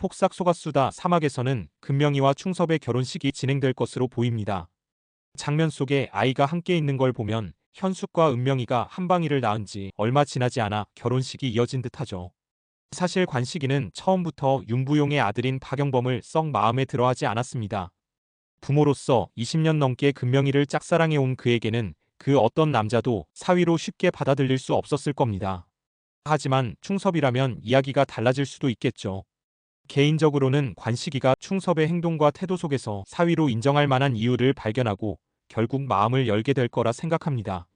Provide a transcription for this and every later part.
폭삭 속았수다 사막에서는 금명이와 충섭의 결혼식이 진행될 것으로 보입니다. 장면 속에 아이가 함께 있는 걸 보면 현숙과 은명이가 한방이를 낳은 지 얼마 지나지 않아 결혼식이 이어진 듯하죠. 사실 관식이는 처음부터 윤부용의 아들인 박영범을 썩 마음에 들어하지 않았습니다. 부모로서 20년 넘게 금명이를 짝사랑해온 그에게는 그 어떤 남자도 사위로 쉽게 받아들일 수 없었을 겁니다. 하지만 충섭이라면 이야기가 달라질 수도 있겠죠. 개인적으로는 관식이가 충섭의 행동과 태도 속에서 사위로 인정할 만한 이유를 발견하고 결국 마음을 열게 될 거라 생각합니다.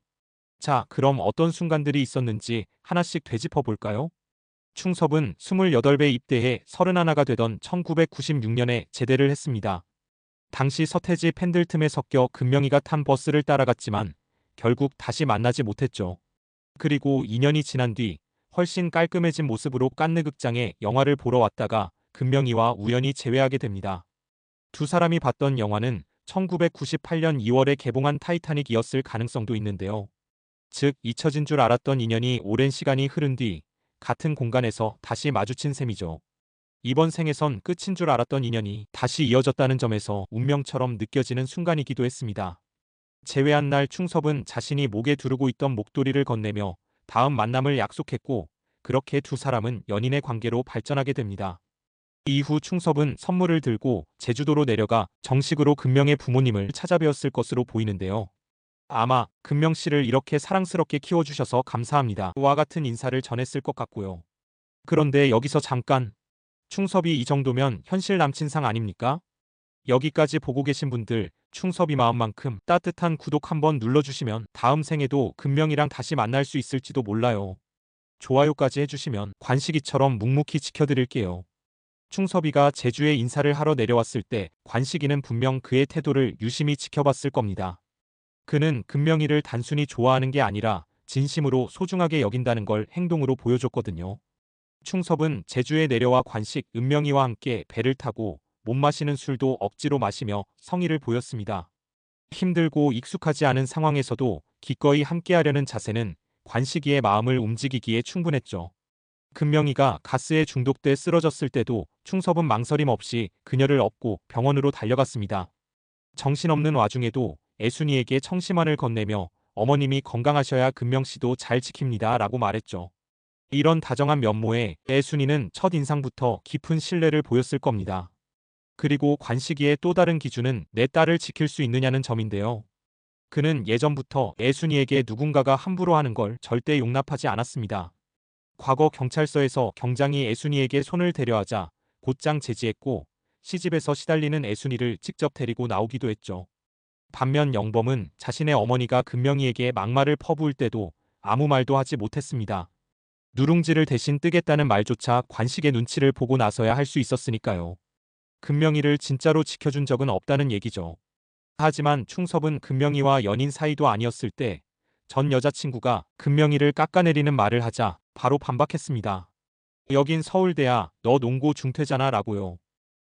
자, 그럼 어떤 순간들이 있었는지 하나씩 되짚어 볼까요? 충섭은 28배 입대해 31가 되던 1996년에 제대를 했습니다. 당시 서태지 팬들 틈에 섞여 금명이가 탄 버스를 따라갔지만 결국 다시 만나지 못했죠. 그리고 2년이 지난 뒤 훨씬 깔끔해진 모습으로 깐느 극장에 영화를 보러 왔다가 금명이와 우연히 재회하게 됩니다. 두 사람이 봤던 영화는 1998년 2월에 개봉한 타이타닉이었을 가능성도 있는데요. 즉 잊혀진 줄 알았던 인연이 오랜 시간이 흐른 뒤 같은 공간에서 다시 마주친 셈이죠. 이번 생에선 끝인 줄 알았던 인연이 다시 이어졌다는 점에서 운명처럼 느껴지는 순간이기도 했습니다. 재회한 날 충섭은 자신이 목에 두르고 있던 목도리를 건네며 다음 만남을 약속했고 그렇게 두 사람은 연인의 관계로 발전하게 됩니다. 이후 충섭은 선물을 들고 제주도로 내려가 정식으로 금명의 부모님을 찾아뵈었을 것으로 보이는데요. 아마 금명 씨를 이렇게 사랑스럽게 키워주셔서 감사합니다. 와 같은 인사를 전했을 것 같고요. 그런데 여기서 잠깐, 충섭이 이 정도면 현실 남친상 아닙니까? 여기까지 보고 계신 분들, 충섭이 마음만큼 따뜻한 구독 한번 눌러주시면 다음 생에도 금명이랑 다시 만날 수 있을지도 몰라요. 좋아요까지 해주시면 관식이처럼 묵묵히 지켜드릴게요. 충섭이가 제주에 인사를 하러 내려왔을 때 관식이는 분명 그의 태도를 유심히 지켜봤을 겁니다. 그는 금명이를 단순히 좋아하는 게 아니라 진심으로 소중하게 여긴다는 걸 행동으로 보여줬거든요. 충섭은 제주에 내려와 관식, 은명이와 함께 배를 타고 못 마시는 술도 억지로 마시며 성의를 보였습니다. 힘들고 익숙하지 않은 상황에서도 기꺼이 함께하려는 자세는 관식이의 마음을 움직이기에 충분했죠. 금명이가 가스에 중독돼 쓰러졌을 때도 충섭은 망설임 없이 그녀를 업고 병원으로 달려갔습니다. 정신없는 와중에도 애순이에게 청심환을 건네며 어머님이 건강하셔야 금명씨도 잘 지킵니다 라고 말했죠. 이런 다정한 면모에 애순이는 첫인상부터 깊은 신뢰를 보였을 겁니다. 그리고 관식이의 또 다른 기준은 내 딸을 지킬 수 있느냐는 점인데요. 그는 예전부터 애순이에게 누군가가 함부로 하는 걸 절대 용납하지 않았습니다. 과거 경찰서에서 경장이 애순이에게 손을 대려하자 곧장 제지했고 시집에서 시달리는 애순이를 직접 데리고 나오기도 했죠. 반면 영범은 자신의 어머니가 금명이에게 막말을 퍼부을 때도 아무 말도 하지 못했습니다. 누룽지를 대신 뜨겠다는 말조차 관식의 눈치를 보고 나서야 할 수 있었으니까요. 금명이를 진짜로 지켜준 적은 없다는 얘기죠. 하지만 충섭은 금명이와 연인 사이도 아니었을 때 전 여자친구가 금명이를 깎아내리는 말을 하자 바로 반박했습니다. 여긴 서울대야, 너 농고 중퇴잖아 라고요.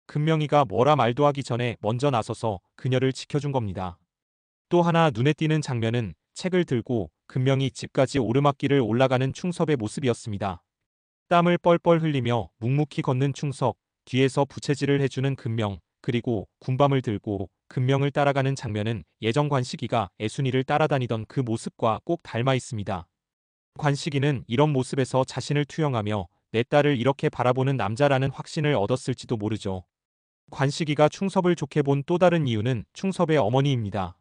금명이가 뭐라 말도 하기 전에 먼저 나서서 그녀를 지켜준 겁니다. 또 하나 눈에 띄는 장면은 책을 들고 금명이 집까지 오르막길을 올라가는 충섭의 모습이었습니다. 땀을 뻘뻘 흘리며 묵묵히 걷는 충섭, 뒤에서 부채질을 해주는 금명, 그리고 군밤을 들고 금명을 따라가는 장면은 예전 관식이가 애순이를 따라다니던 그 모습과 꼭 닮아 있습니다. 관식이는 이런 모습에서 자신을 투영하며 내 딸을 이렇게 바라보는 남자라는 확신을 얻었을지도 모르죠. 관식이가 충섭을 좋게 본 또 다른 이유는 충섭의 어머니입니다.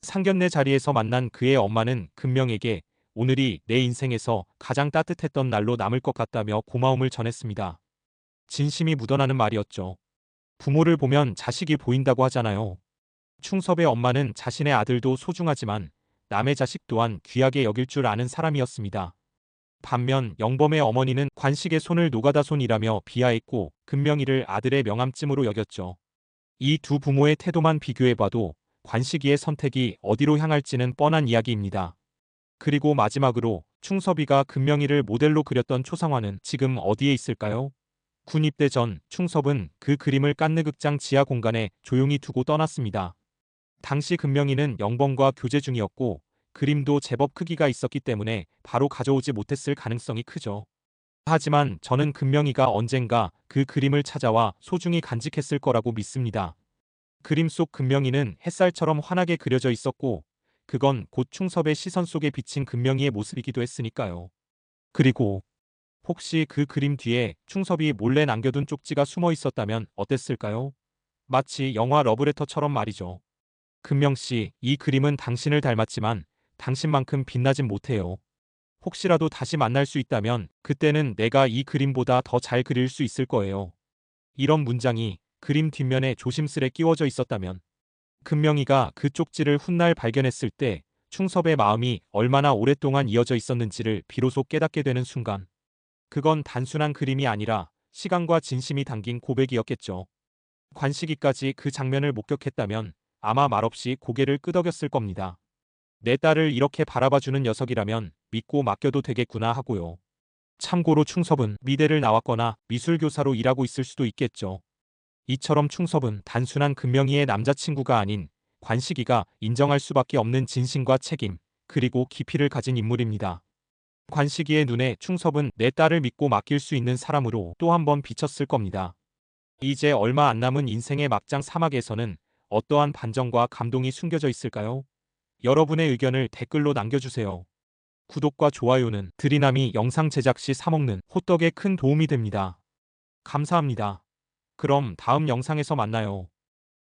상견례 자리에서 만난 그의 엄마는 금명에게 오늘이 내 인생에서 가장 따뜻했던 날로 남을 것 같다며 고마움을 전했습니다. 진심이 묻어나는 말이었죠. 부모를 보면 자식이 보인다고 하잖아요. 충섭의 엄마는 자신의 아들도 소중하지만 남의 자식 또한 귀하게 여길 줄 아는 사람이었습니다. 반면 영범의 어머니는 관식의 손을 노가다 손이라며 비하했고 금명이를 아들의 명함쯤으로 여겼죠. 이 두 부모의 태도만 비교해봐도 관식이의 선택이 어디로 향할지는 뻔한 이야기입니다. 그리고 마지막으로 충섭이가 금명이를 모델로 그렸던 초상화는 지금 어디에 있을까요? 군 입대 전 충섭은 그 그림을 깐느 극장 지하 공간에 조용히 두고 떠났습니다. 당시 금명이는 영범과 교제 중이었고 그림도 제법 크기가 있었기 때문에 바로 가져오지 못했을 가능성이 크죠. 하지만 저는 금명이가 언젠가 그 그림을 찾아와 소중히 간직했을 거라고 믿습니다. 그림 속 금명이는 햇살처럼 환하게 그려져 있었고, 그건 곧 충섭의 시선 속에 비친 금명이의 모습이기도 했으니까요. 그리고 혹시 그 그림 뒤에 충섭이 몰래 남겨둔 쪽지가 숨어 있었다면 어땠을까요? 마치 영화 러브레터처럼 말이죠. 금명 씨, 이 그림은 당신을 닮았지만 당신만큼 빛나진 못해요. 혹시라도 다시 만날 수 있다면 그때는 내가 이 그림보다 더 잘 그릴 수 있을 거예요. 이런 문장이 그림 뒷면에 조심스레 끼워져 있었다면 금명이가 그 쪽지를 훗날 발견했을 때 충섭의 마음이 얼마나 오랫동안 이어져 있었는지를 비로소 깨닫게 되는 순간, 그건 단순한 그림이 아니라 시간과 진심이 담긴 고백이었겠죠. 관식이까지 그 장면을 목격했다면 아마 말없이 고개를 끄덕였을 겁니다. 내 딸을 이렇게 바라봐주는 녀석이라면 믿고 맡겨도 되겠구나 하고요. 참고로 충섭은 미대를 나왔거나 미술교사로 일하고 있을 수도 있겠죠. 이처럼 충섭은 단순한 금명이의 남자친구가 아닌 관식이가 인정할 수밖에 없는 진심과 책임, 그리고 깊이를 가진 인물입니다. 관식이의 눈에 충섭은 내 딸을 믿고 맡길 수 있는 사람으로 또 한 번 비쳤을 겁니다. 이제 얼마 안 남은 인생의 막장 사막에서는 어떠한 반전과 감동이 숨겨져 있을까요? 여러분의 의견을 댓글로 남겨주세요. 구독과 좋아요는 드리남이 영상 제작 시 사먹는 호떡에 큰 도움이 됩니다. 감사합니다. 그럼 다음 영상에서 만나요.